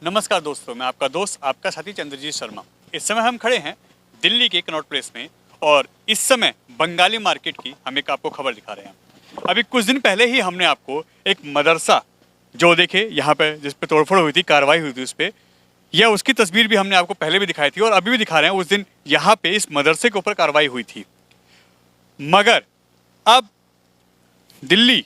नमस्कार दोस्तों, मैं आपका दोस्त आपका साथी चंद्रजीत शर्मा। इस समय हम खड़े हैं दिल्ली के कनॉट प्लेस में और इस समय बंगाली मार्केट की हम एक आपको खबर दिखा रहे हैं। अभी कुछ दिन पहले ही हमने आपको एक मदरसा जो देखे यहाँ पे जिस पे तोड़फोड़ हुई थी, कार्रवाई हुई थी उस पर, यह उसकी तस्वीर भी हमने आपको पहले भी दिखाई थी और अभी भी दिखा रहे हैं। उस दिन यहाँ पे इस मदरसे के ऊपर कार्रवाई हुई थी, मगर अब दिल्ली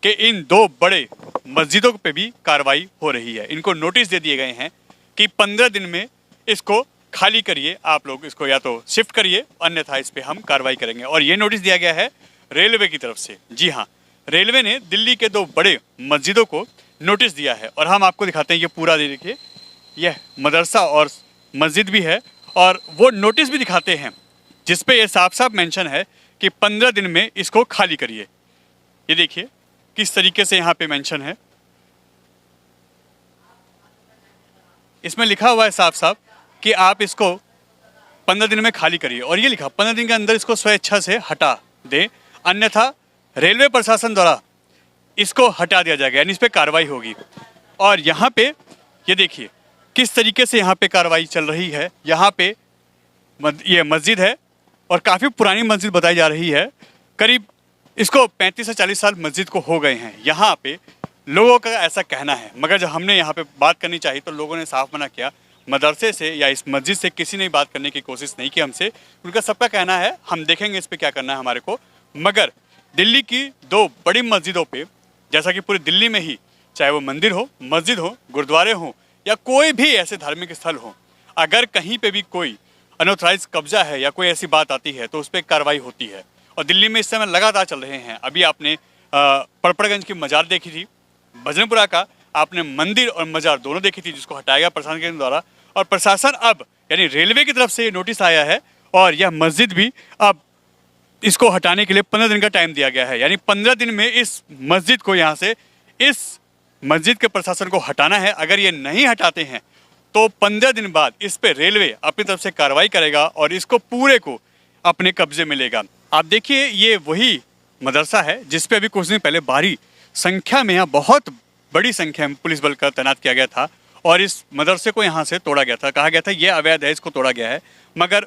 के इन दो बड़े मस्जिदों पे भी कार्रवाई हो रही है। इनको नोटिस दे दिए गए हैं कि 15 दिन में इसको खाली करिए, आप लोग इसको या तो शिफ्ट करिए, अन्यथा इस पे हम कार्रवाई करेंगे। और ये नोटिस दिया गया है रेलवे की तरफ से। जी हाँ, रेलवे ने दिल्ली के दो बड़े मस्जिदों को नोटिस दिया है और हम आपको दिखाते हैं। ये पूरा देखिए, यह मदरसा और मस्जिद भी है और वो नोटिस भी दिखाते हैं जिसपे ये साफ साफ मेंशन है कि 15 दिन में इसको खाली करिए। ये देखिए किस तरीके से यहाँ पे मेंशन है, इसमें लिखा हुआ है साफ साफ कि आप इसको 15 दिन में खाली करिए और ये लिखा 15 दिन के अंदर इसको स्वेच्छा से हटा दें, अन्यथा रेलवे प्रशासन द्वारा इसको हटा दिया जाएगा, यानी इस पर कार्रवाई होगी। और यहाँ पे ये देखिए किस तरीके से यहाँ पे कार्रवाई चल रही है। यहाँ पे ये मस्जिद है और काफ़ी पुरानी मस्जिद बताई जा रही है, करीब इसको 35 से 40 साल मस्जिद को हो गए हैं। यहाँ पे लोगों का ऐसा कहना है, मगर जब हमने यहाँ पे बात करनी चाहिए तो लोगों ने साफ मना किया। मदरसे से या इस मस्जिद से किसी ने बात करने की कोशिश नहीं की हमसे। उनका सबका कहना है हम देखेंगे इस पे क्या करना है हमारे को। मगर दिल्ली की दो बड़ी मस्जिदों पे, जैसा कि पूरी दिल्ली में ही, चाहे वो मंदिर हो, मस्जिद हो, गुरुद्वारे हो या कोई भी ऐसे धार्मिक स्थल हो, अगर कहीं पे भी कोई अनऑथराइज कब्जा है या कोई ऐसी बात आती है तो उस पर कार्रवाई होती है। और दिल्ली में इस समय लगातार चल रहे हैं। अभी आपने पड़पड़गंज की मजार देखी थी, भजनपुरा का आपने मंदिर और मजार दोनों देखी थी, जिसको हटाया गया प्रशासन के द्वारा। और प्रशासन अब यानी रेलवे की तरफ से ये नोटिस आया है और यह मस्जिद भी अब इसको हटाने के लिए 15 दिन का टाइम दिया गया है। यानी 15 दिन में इस मस्जिद को यहाँ से, इस मस्जिद के प्रशासन को हटाना है। अगर ये नहीं हटाते हैं तो 15 दिन बाद इस पे रेलवे अपनी तरफ से कार्रवाई करेगा और इसको पूरे को अपने कब्जे में लेगा। आप देखिए ये वही मदरसा है जिसपे अभी कुछ दिन पहले भारी संख्या में, यहाँ बहुत बड़ी संख्या में पुलिस बल का तैनात किया गया था और इस मदरसे को यहाँ से तोड़ा गया था। कहा गया था ये अवैध है, इसको तोड़ा गया है। मगर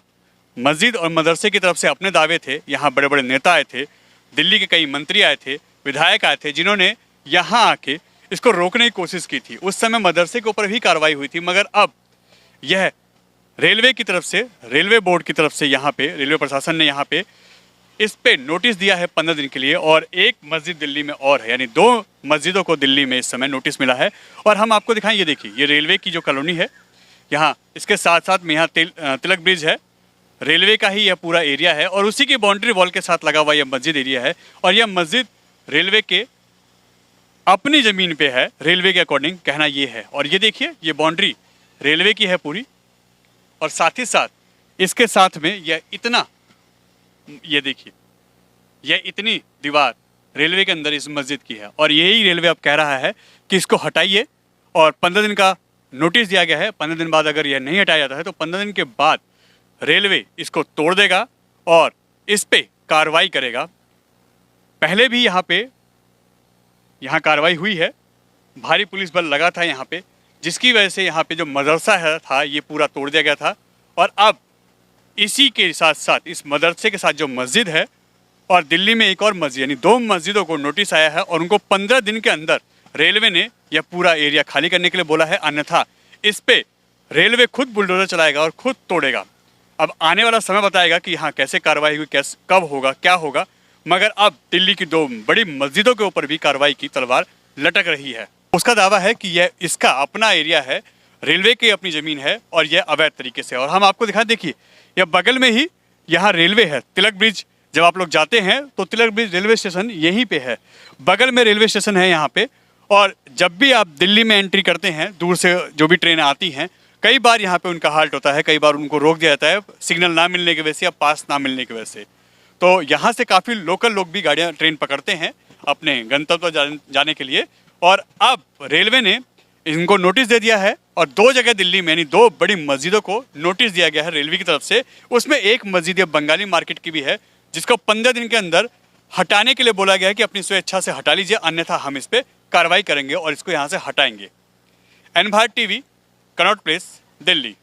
मस्जिद और मदरसे की तरफ से अपने दावे थे। यहाँ बड़े बड़े नेता आए थे, दिल्ली के कई मंत्री आए थे, विधायक आए थे, जिन्होंने यहाँ आके इसको रोकने की कोशिश की थी। उस समय मदरसे के ऊपर भी कार्रवाई हुई थी, मगर अब यह रेलवे की तरफ से, रेलवे बोर्ड की तरफ से, यहाँ पे रेलवे प्रशासन ने यहाँ पे इस पे नोटिस दिया है 15 दिन के लिए। और एक मस्जिद दिल्ली में और है, यानी दो मस्जिदों को दिल्ली में इस समय नोटिस मिला है। और हम आपको दिखाएं, ये देखिए ये रेलवे की जो कॉलोनी है यहाँ, इसके साथ साथ में यहाँ तिलक ब्रिज है, रेलवे का ही यह पूरा एरिया है और उसी की बाउंड्री वॉल के साथ लगा हुआ यह मस्जिद एरिया है। और यह मस्जिद रेलवे के अपनी ज़मीन पे है, रेलवे के अकॉर्डिंग कहना ये है। और ये देखिए ये बाउंड्री रेलवे की है पूरी, और साथ ही साथ इसके साथ में यह इतना, ये देखिए यह इतनी दीवार रेलवे के अंदर इस मस्जिद की है। और यही रेलवे अब कह रहा है कि इसको हटाइए और 15 दिन का नोटिस दिया गया है। 15 दिन बाद अगर यह नहीं हटाया जाता है तो 15 दिन के बाद रेलवे इसको तोड़ देगा और इस पे कार्रवाई करेगा। पहले भी यहाँ कार्रवाई हुई है, भारी पुलिस बल लगा था यहाँ पे, जिसकी वजह से यहाँ पे जो मदरसा है था ये पूरा तोड़ दिया गया था। और अब इसी के साथ साथ इस मदरसे के साथ जो मस्जिद है और दिल्ली में एक और मस्जिद, यानी दो मस्जिदों को नोटिस आया है और उनको 15 दिन के अंदर रेलवे ने यह पूरा एरिया खाली करने के लिए बोला है, अन्यथा इस पे रेलवे खुद बुलडोजर चलाएगा और खुद तोड़ेगा। अब आने वाला समय बताएगा कि यहाँ कैसे कार्रवाई हुई, कैसे, कब होगा, क्या होगा। मगर अब दिल्ली की दो बड़ी मस्जिदों के ऊपर भी कार्रवाई की तलवार लटक रही है। उसका दावा है कि यह इसका अपना एरिया है, रेलवे की अपनी ज़मीन है और यह अवैध तरीके से। और हम आपको दिखा, देखिए यह बगल में ही यहाँ रेलवे है, तिलक ब्रिज। जब आप लोग जाते हैं तो तिलक ब्रिज रेलवे स्टेशन यहीं पे है, बगल में रेलवे स्टेशन है यहाँ पे। और जब भी आप दिल्ली में एंट्री करते हैं, दूर से जो भी ट्रेनें आती हैं, कई बार यहाँ पे उनका हाल्ट होता है, कई बार उनको रोक दिया जाता है सिग्नल ना मिलने की वजह से या पास ना मिलने की वजह से। तो यहाँ से काफ़ी लोकल लोग भी गाड़ियाँ, ट्रेन पकड़ते हैं अपने गंतव्य जाने के लिए। और अब रेलवे ने इनको नोटिस दे दिया है और दो जगह दिल्ली में, यानी दो बड़ी मस्जिदों को नोटिस दिया गया है रेलवे की तरफ से। उसमें एक मस्जिद ये बंगाली मार्केट की भी है, जिसको 15 दिन के अंदर हटाने के लिए बोला गया है कि अपनी स्वेच्छा से हटा लीजिए, अन्यथा हम इस पर कार्रवाई करेंगे और इसको यहाँ से हटाएंगे। N Bharat TV Connaught Place, Delhi.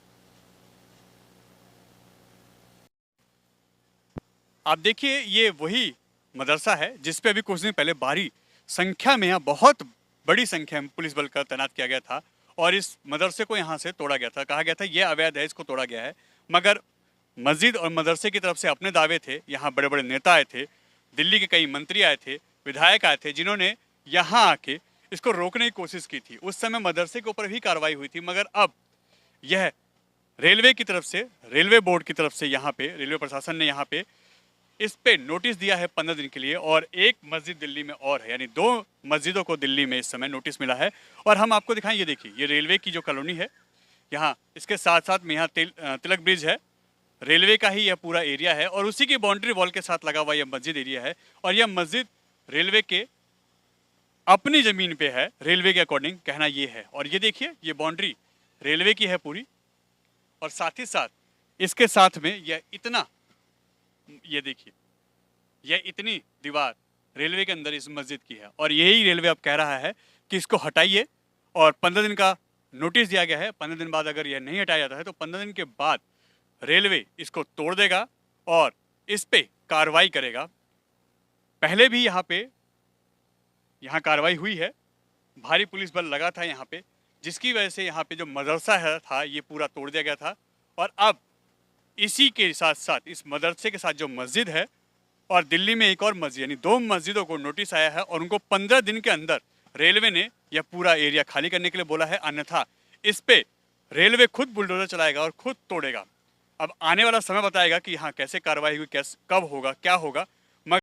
आप देखिए ये वही मदरसा है जिस पे अभी कुछ दिन पहले भारी संख्या में, यहाँ बहुत बड़ी संख्या में पुलिस बल का तैनात किया गया था और इस मदरसे को यहाँ से तोड़ा गया था। कहा गया था ये अवैध है, इसको तोड़ा गया है। मगर मस्जिद और मदरसे की तरफ से अपने दावे थे। यहाँ बड़े बड़े नेता आए थे, दिल्ली के कई मंत्री आए थे, विधायक आए थे, जिन्होंने यहाँ आके इसको रोकने की कोशिश की थी। उस समय मदरसे के ऊपर भी कार्रवाई हुई थी, मगर अब यह रेलवे की तरफ से, रेलवे बोर्ड की तरफ से, यहाँ पे रेलवे प्रशासन ने यहाँ पे इस पे नोटिस दिया है 15 दिन के लिए। और एक मस्जिद दिल्ली में और है, यानी 2 मस्जिदों को दिल्ली में इस समय नोटिस मिला है। और हम आपको दिखाएं, ये देखिए ये रेलवे की जो कॉलोनी है यहाँ, इसके साथ साथ में यहाँ तिलक ब्रिज है, रेलवे का ही यह पूरा एरिया है और उसी की बाउंड्री वॉल के साथ लगा हुआ यह मस्जिद एरिया है। और यह मस्जिद रेलवे के अपनी ज़मीन पे है, रेलवे के अकॉर्डिंग कहना ये है। और ये देखिए ये बाउंड्री रेलवे की है पूरी, और साथ ही साथ इसके साथ में यह इतना, ये देखिए यह इतनी दीवार रेलवे के अंदर इस मस्जिद की है। और यही रेलवे अब कह रहा है कि इसको हटाइए और 15 दिन का नोटिस दिया गया है। 15 दिन बाद अगर यह नहीं हटाया जाता है तो 15 दिन के बाद रेलवे इसको तोड़ देगा और इस पे कार्रवाई करेगा। पहले भी यहाँ कार्रवाई हुई है, भारी पुलिस बल लगा था यहाँ पे, जिसकी वजह से यहाँ पे जो मदरसा था ये पूरा तोड़ दिया गया था। और अब इसी के साथ साथ इस मदरसे के साथ जो मस्जिद है और दिल्ली में एक और मस्जिद, यानी 2 मस्जिदों को नोटिस आया है और उनको 15 दिन के अंदर रेलवे ने यह पूरा एरिया खाली करने के लिए बोला है, अन्यथा इस पे रेलवे खुद बुलडोजर चलाएगा और खुद तोड़ेगा। अब आने वाला समय बताएगा कि यहाँ कैसे कार्रवाई हुई, कैसे, कब होगा, क्या होगा।